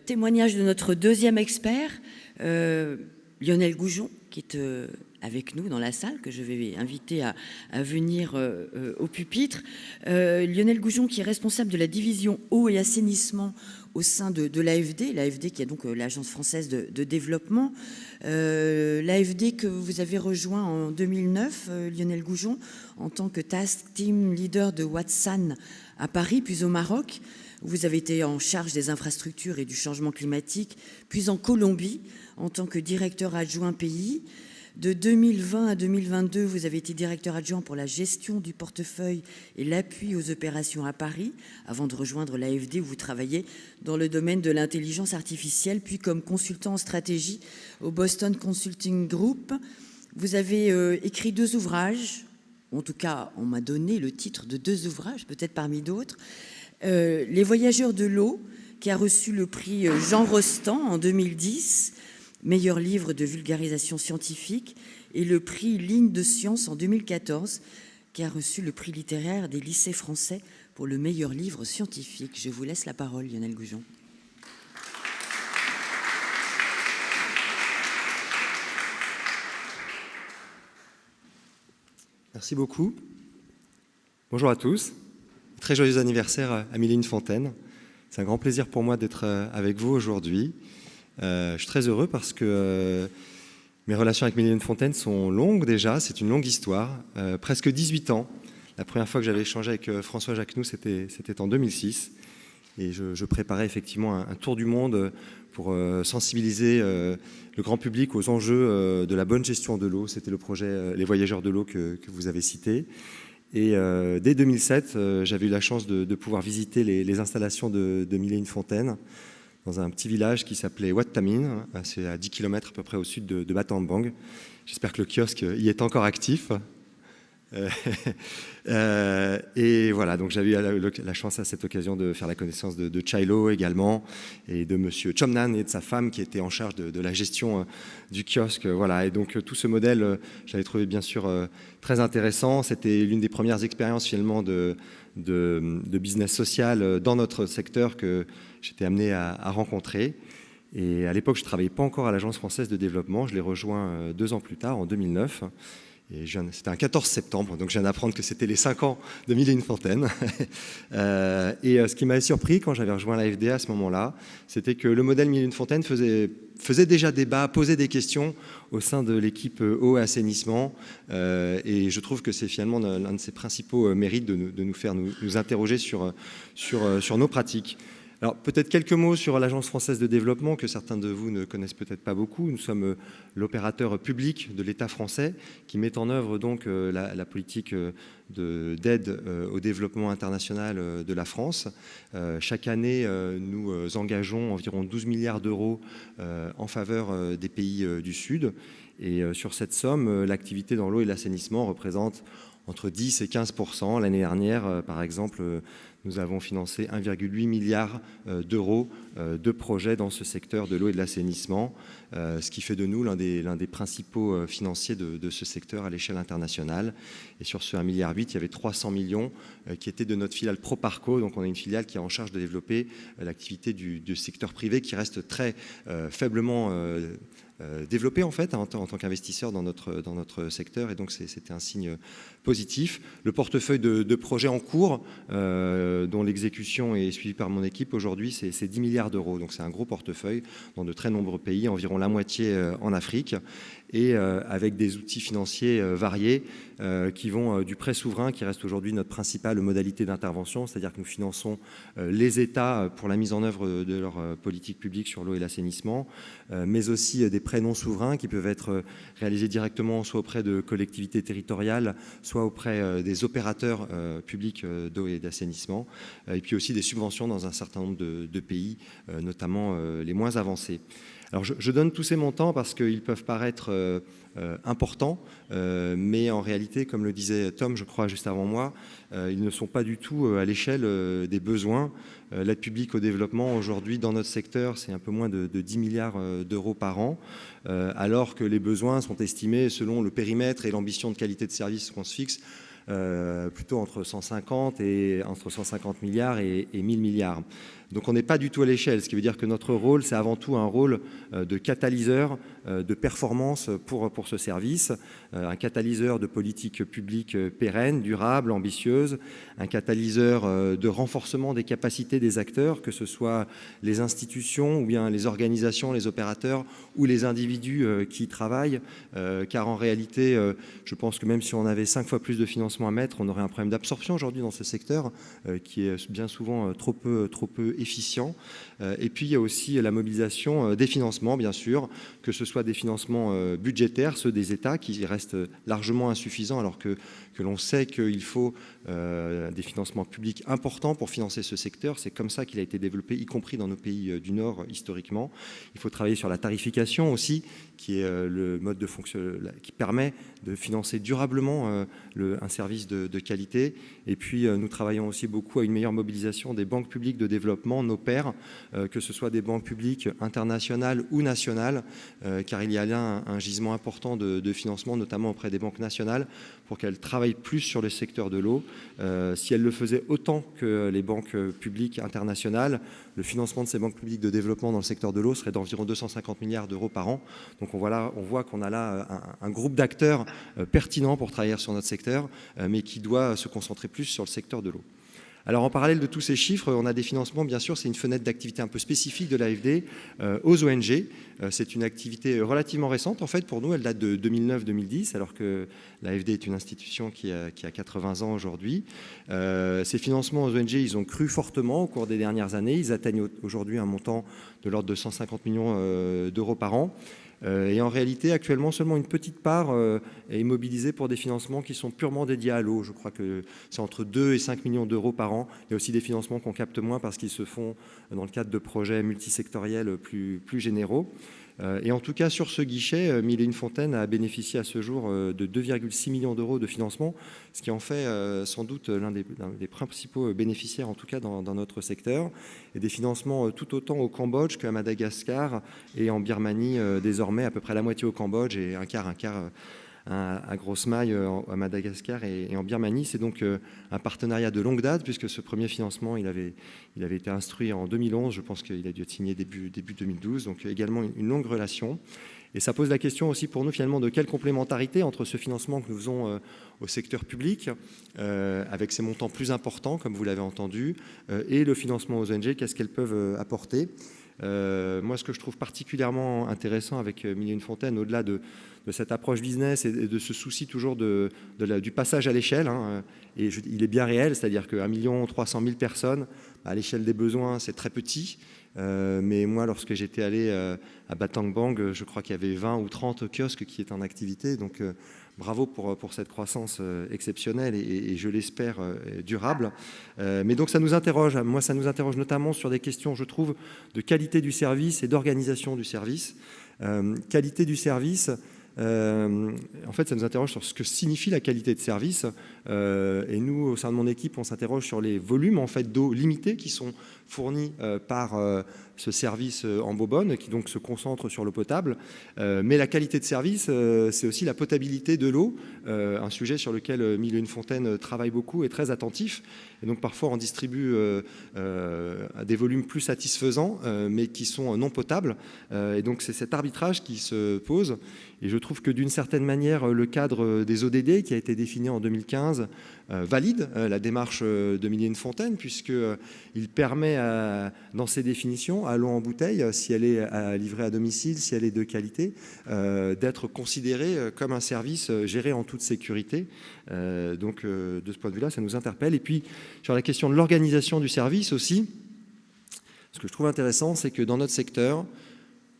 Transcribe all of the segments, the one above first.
Témoignage de notre deuxième expert, Lionel Goujon, qui est avec nous dans la salle, que je vais inviter à venir au pupitre. Lionel Goujon, qui est responsable de la division eau et assainissement au sein de l'AFD qui est donc l'Agence française de développement. L'AFD que vous avez rejoint en 2009, Lionel Goujon, en tant que Task Team Leader de Watsan à Paris, puis au Maroc. Vous avez été en charge des infrastructures et du changement climatique, puis en Colombie, en tant que directeur adjoint pays. De 2020 à 2022, vous avez été directeur adjoint pour la gestion du portefeuille et l'appui aux opérations à Paris, avant de rejoindre l'AFD où vous travaillez dans le domaine de l'intelligence artificielle, puis comme consultant en stratégie au Boston Consulting Group. Vous avez écrit 2 ouvrages, en tout cas, on m'a donné le titre de 2 ouvrages, peut-être parmi d'autres. Les Voyageurs de l'eau, qui a reçu le prix Jean Rostand en 2010, meilleur livre de vulgarisation scientifique, et le prix Ligne de Science en 2014, qui a reçu le prix littéraire des lycées français pour le meilleur livre scientifique. Je vous laisse la parole, Lionel Goujon. Merci beaucoup. Bonjour à tous. Très joyeux anniversaire à Mylène Fontaine. C'est un grand plaisir pour moi d'être avec vous aujourd'hui. Je suis très heureux parce que mes relations avec Mylène Fontaine sont longues déjà. C'est une longue histoire, presque 18 ans. La première fois que j'avais échangé avec François Jacquenoux, c'était en 2006. Et je préparais effectivement un tour du monde pour sensibiliser le grand public aux enjeux de la bonne gestion de l'eau. C'était le projet Les Voyageurs de l'eau que vous avez cité. Et dès 2007, j'avais eu la chance de pouvoir visiter les installations de Mylène Fontaine dans un petit village qui s'appelait Wat Tamin. C'est à 10 km à peu près au sud de Battambang. J'espère que le kiosque y est encore actif. Et voilà, donc j'avais eu la chance à cette occasion de faire la connaissance de Chilo également, et de monsieur Chomnan et de sa femme qui étaient en charge de la gestion du kiosque. Voilà, et donc tout ce modèle, je l'avais trouvé bien sûr très intéressant. C'était l'une des premières expériences finalement de business social dans notre secteur que j'étais amené à rencontrer. Et à l'époque, je ne travaillais pas encore à l'Agence française de développement. Je l'ai rejoint 2 ans plus tard, en 2009. Et c'était un 14 septembre, donc je viens d'apprendre que c'était les 5 ans de Mylène Fontaine. Et ce qui m'avait surpris quand j'avais rejoint l'AFD à ce moment-là, c'était que le modèle Mylène Fontaine faisait déjà débat, posait des questions au sein de l'équipe eau et assainissement. Et je trouve que c'est finalement l'un de ses principaux mérites de nous faire nous interroger sur nos pratiques. Alors peut-être quelques mots sur l'Agence française de développement que certains de vous ne connaissent peut-être pas beaucoup. Nous sommes l'opérateur public de l'État français qui met en œuvre donc la politique d'aide au développement international de la France. Chaque année, nous engageons environ 12 milliards d'euros en faveur des pays du Sud. Et sur cette somme, l'activité dans l'eau et l'assainissement représente entre 10 et 15%. L'année dernière, par exemple, nous avons financé 1,8 milliard d'euros de projets dans ce secteur de l'eau et de l'assainissement, ce qui fait de nous l'un des principaux financiers de ce secteur à l'échelle internationale. Et sur ce 1,8 milliard, il y avait 300 millions qui étaient de notre filiale Proparco. Donc on a une filiale qui est en charge de développer l'activité du secteur privé qui reste très faiblement développé en fait en tant qu'investisseur dans notre secteur, et donc c'était un signe positif. Le portefeuille de projets en cours dont l'exécution est suivie par mon équipe aujourd'hui, c'est 10 milliards d'euros, donc c'est un gros portefeuille dans de très nombreux pays, environ la moitié en Afrique, et avec des outils financiers variés qui vont du prêt souverain, qui reste aujourd'hui notre principale modalité d'intervention, c'est-à-dire que nous finançons les États pour la mise en œuvre de leur politique publique sur l'eau et l'assainissement, mais aussi des prêts non souverains qui peuvent être réalisés directement soit auprès de collectivités territoriales, soit auprès des opérateurs publics d'eau et d'assainissement, et puis aussi des subventions dans un certain nombre de pays, notamment les moins avancés. Alors je donne tous ces montants parce qu'ils peuvent paraître importants, mais en réalité, comme le disait Tom, je crois, juste avant moi, ils ne sont pas du tout à l'échelle des besoins. L'aide publique au développement, aujourd'hui, dans notre secteur, c'est un peu moins de 10 milliards d'euros par an, alors que les besoins sont estimés, selon le périmètre et l'ambition de qualité de service qu'on se fixe, plutôt entre 150 milliards et 1000 milliards. Donc on n'est pas du tout à l'échelle, ce qui veut dire que notre rôle, c'est avant tout un rôle de catalyseur de performance pour ce service, un catalyseur de politique publique pérenne, durable, ambitieuse, un catalyseur de renforcement des capacités des acteurs, que ce soit les institutions ou bien les organisations, les opérateurs ou les individus qui y travaillent, car en réalité, je pense que même si on avait 5 fois plus de financement à mettre, on aurait un problème d'absorption aujourd'hui dans ce secteur qui est bien souvent trop peu efficient. Et puis il y a aussi la mobilisation des financements, bien sûr, que ce soit des financements budgétaires, ceux des États qui restent largement insuffisants, alors que l'on sait qu'il faut des financements publics importants pour financer ce secteur. C'est comme ça qu'il a été développé, y compris dans nos pays du Nord historiquement. Il faut travailler sur la tarification aussi, qui est le mode de fonction qui permet de financer durablement un service de qualité. Et puis nous travaillons aussi beaucoup à une meilleure mobilisation des banques publiques de développement, nos pairs, que ce soit des banques publiques internationales ou nationales, car il y a là un gisement important de financement, notamment auprès des banques nationales, pour qu'elles travaillent plus sur le secteur de l'eau. Si elles le faisaient autant que les banques publiques internationales, le financement de ces banques publiques de développement dans le secteur de l'eau serait d'environ 250 milliards d'euros par an. Donc on voit qu'on a là un groupe d'acteurs pertinents pour travailler sur notre secteur, mais qui doit se concentrer plus sur le secteur de l'eau. Alors en parallèle de tous ces chiffres, on a des financements, bien sûr, c'est une fenêtre d'activité un peu spécifique de l'AFD aux ONG. C'est une activité relativement récente, en fait, pour nous, elle date de 2009-2010, alors que l'AFD est une institution qui a 80 ans aujourd'hui. Ces financements aux ONG, ils ont cru fortement au cours des dernières années. Ils atteignent aujourd'hui un montant de l'ordre de 150 millions d'euros par an. Et en réalité, actuellement, seulement une petite part est mobilisée pour des financements qui sont purement dédiés à l'eau. Je crois que c'est entre 2 et 5 millions d'euros par an. Il y a aussi des financements qu'on capte moins parce qu'ils se font dans le cadre de projets multisectoriels plus généraux. Et en tout cas, sur ce guichet, Mille et une Fontaines a bénéficié à ce jour de 2,6 millions d'euros de financement, ce qui en fait sans doute l'un des principaux bénéficiaires, en tout cas dans notre secteur, et des financements tout autant au Cambodge qu'à Madagascar et en Birmanie, désormais à peu près la moitié au Cambodge et un quart à grosse maille à Madagascar et en Birmanie. C'est donc un partenariat de longue date, puisque ce premier financement, il avait été instruit en 2011. Je pense qu'il a dû être signé début 2012, donc également une longue relation. Et ça pose la question aussi pour nous, finalement, de quelle complémentarité entre ce financement que nous faisons au secteur public, avec ces montants plus importants, comme vous l'avez entendu, et le financement aux ONG, qu'est-ce qu'elles peuvent apporter. Moi, ce que je trouve particulièrement intéressant avec Mille et une Fontaines, au-delà de cette approche business et de ce souci toujours du passage à l'échelle, hein, et il est bien réel, c'est-à-dire que 1 300 000 personnes, à l'échelle des besoins, c'est très petit. Mais moi, lorsque j'étais allé à Battambang, je crois qu'il y avait 20 ou 30 kiosques qui étaient en activité. Donc, bravo pour cette croissance exceptionnelle et je l'espère durable. Mais donc, ça nous interroge. Moi, ça nous interroge notamment sur des questions, je trouve, de qualité du service et d'organisation du service. Qualité du service. En fait, ça nous interroge sur ce que signifie la qualité de service. Et nous, au sein de mon équipe, on s'interroge sur les volumes en fait, d'eau limités qui sont fournis par ce service en Bobonne, qui donc se concentre sur l'eau potable. Mais la qualité de service, c'est aussi la potabilité de l'eau, un sujet sur lequel Mille et une Fontaines travaille beaucoup et très attentif. Et donc parfois on distribue des volumes plus satisfaisants, mais qui sont non potables. Et donc c'est cet arbitrage qui se pose. Et je trouve que d'une certaine manière, le cadre des ODD qui a été défini en 2015 valide la démarche de Mille et une Fontaines, puisqu'il permet, dans ses définitions, à l'eau en bouteille, si elle est livrée à domicile, si elle est de qualité, d'être considérée comme un service géré en toute sécurité. Donc de ce point de vue-là, ça nous interpelle. Et puis sur la question de l'organisation du service aussi, ce que je trouve intéressant, c'est que dans notre secteur,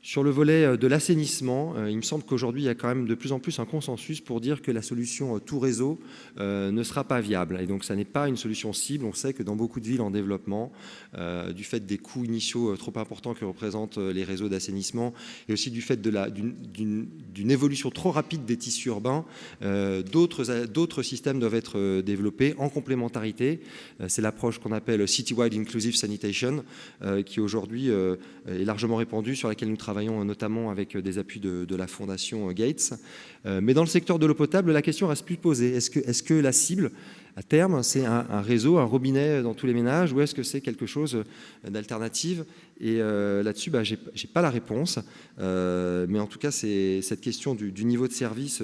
sur le volet de l'assainissement, il me semble qu'aujourd'hui, il y a quand même de plus en plus un consensus pour dire que la solution tout réseau ne sera pas viable. Et donc, ça n'est pas une solution cible. On sait que dans beaucoup de villes en développement, du fait des coûts initiaux trop importants que représentent les réseaux d'assainissement et aussi du fait d'une évolution trop rapide des tissus urbains, d'autres systèmes doivent être développés en complémentarité. C'est l'approche qu'on appelle Citywide Inclusive Sanitation, qui aujourd'hui est largement répandue, sur laquelle nous travaillons travaillons notamment avec des appuis de la fondation Gates. Mais dans le secteur de l'eau potable, la question reste plus posée. Est-ce que la cible, à terme, c'est un réseau, un robinet dans tous les ménages, ou est-ce que c'est quelque chose d'alternative? Et là-dessus, j'ai pas la réponse. Mais en tout cas, cette question du niveau de service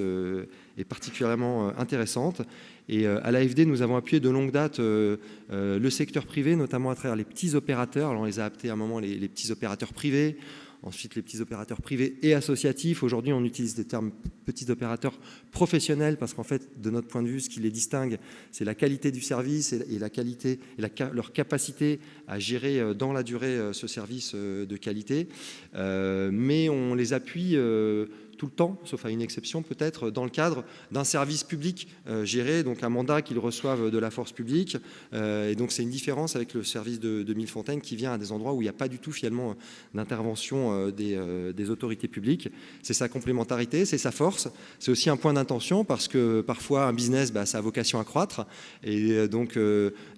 est particulièrement intéressante. Et à l'AFD, nous avons appuyé de longue date le secteur privé, notamment à travers les petits opérateurs. Alors, on les a appelés à un moment les petits opérateurs privés, ensuite les petits opérateurs privés et associatifs. Aujourd'hui, on utilise des termes petits opérateurs professionnels parce qu'en fait, de notre point de vue, ce qui les distingue, c'est la qualité du service et la qualité, et leur capacité à gérer dans la durée ce service de qualité. Mais on les appuie tout le temps, sauf à une exception peut-être, dans le cadre d'un service public géré, donc un mandat qu'ils reçoivent de la force publique. Et donc c'est une différence avec le service de Millefontaine qui vient à des endroits où il n'y a pas du tout finalement d'intervention des autorités publiques. C'est sa complémentarité, c'est sa force. C'est aussi un point d'intention parce que parfois un business, ça a vocation à croître. Et donc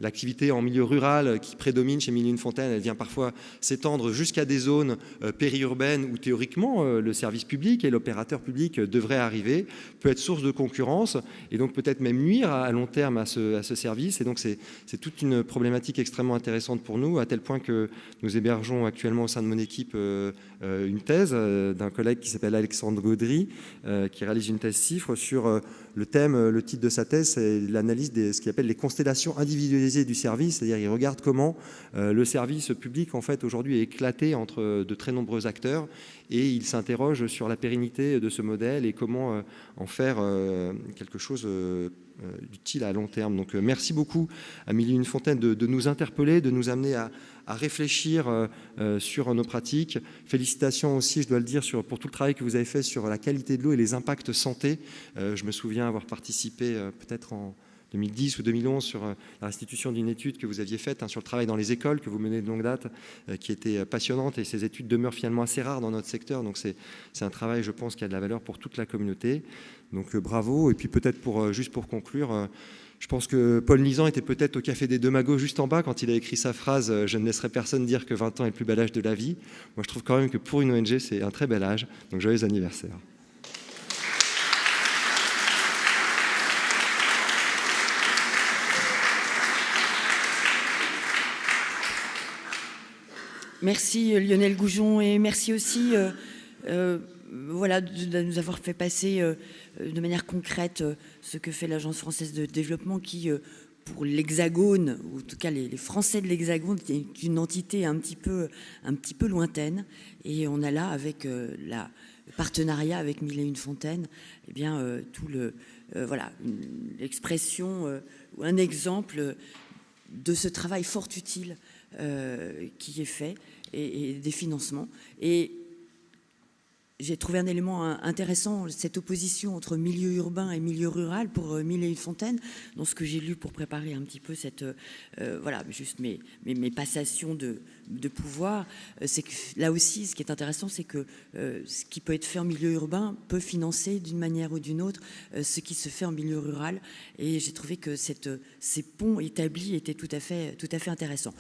l'activité en milieu rural qui prédomine chez Mille-et-une-Fontaines, elle vient parfois s'étendre jusqu'à des zones périurbaines où théoriquement le service public et l'opérateur public devrait arriver, peut être source de concurrence et donc peut-être même nuire à long terme à ce service. Et donc c'est toute une problématique extrêmement intéressante pour nous, à tel point que nous hébergeons actuellement au sein de mon équipe une thèse d'un collègue qui s'appelle Alexandre Gaudry, qui réalise une thèse CIFRE sur le thème, le titre de sa thèse, c'est l'analyse de ce qu'il appelle les constellations individualisées du service, c'est-à-dire il regarde comment le service public en fait aujourd'hui est éclaté entre de très nombreux acteurs et il s'interroge sur la pérennité de ce modèle et comment en faire quelque chose d'utile à long terme. Donc merci beaucoup à Mille-et-une-Fontaines de nous interpeller, de nous amener à réfléchir sur nos pratiques. Félicitations aussi, je dois le dire, pour tout le travail que vous avez fait sur la qualité de l'eau et les impacts santé. Je me souviens avoir participé peut-être en 2010 ou 2011 sur la restitution d'une étude que vous aviez faite sur le travail dans les écoles, que vous menez de longue date, qui était passionnante, et ces études demeurent finalement assez rares dans notre secteur, donc c'est un travail, je pense, qui a de la valeur pour toute la communauté. Donc bravo, et puis peut-être juste pour conclure, je pense que Paul Nizan était peut-être au Café des Deux Magots juste en bas quand il a écrit sa phrase « Je ne laisserai personne dire que 20 ans est le plus bel âge de la vie ». Moi, je trouve quand même que pour une ONG, c'est un très bel âge, donc joyeux anniversaire. Merci Lionel Goujon et merci aussi voilà, de nous avoir fait passer de manière concrète ce que fait l'Agence française de développement qui, pour l'Hexagone, ou en tout cas les Français de l'Hexagone, est une entité un petit peu lointaine. Et on a là, avec le partenariat avec Mille-et-une-Fontaines, eh bien, tout voilà, l'expression ou un exemple de ce travail fort utile qui est fait et des financements. Et j'ai trouvé un élément intéressant, cette opposition entre milieu urbain et milieu rural pour Mille-et-une-Fontaines, dans ce que j'ai lu pour préparer un petit peu cette, voilà, juste mes passations de pouvoir. C'est que là aussi, ce qui est intéressant, c'est que ce qui peut être fait en milieu urbain peut financer d'une manière ou d'une autre ce qui se fait en milieu rural. Et j'ai trouvé que ces ponts établis étaient tout à fait intéressants.